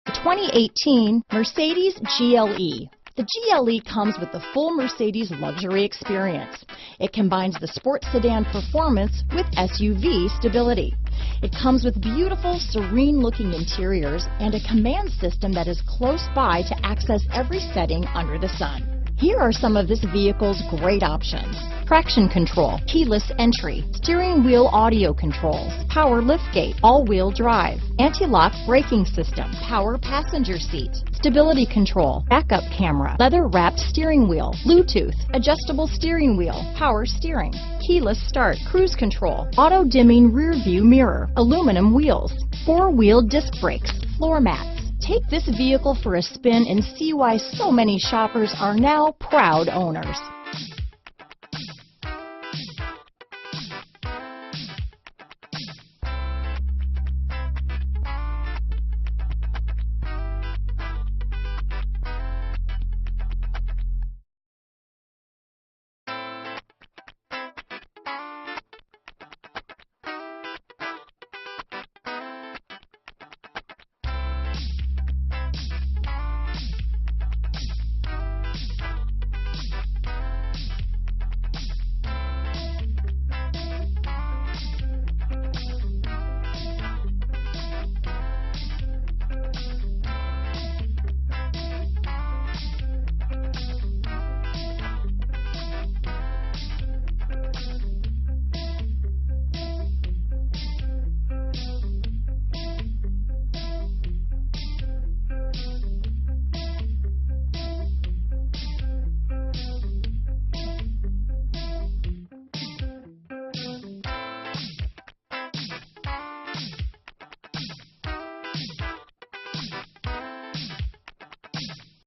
The 2018 Mercedes GLE. The GLE comes with the full Mercedes luxury experience. It combines the sports sedan performance with SUV stability. It comes with beautiful, serene-looking interiors and a command system that is close by to access every setting under the sun. Here are some of this vehicle's great options: traction control, keyless entry, steering wheel audio controls, power liftgate, all-wheel drive, anti-lock braking system, power passenger seat, stability control, backup camera, leather-wrapped steering wheel, Bluetooth, adjustable steering wheel, power steering, keyless start, cruise control, auto-dimming rear view mirror, aluminum wheels, four-wheel disc brakes, floor mats. Take this vehicle for a spin and see why so many shoppers are now proud owners.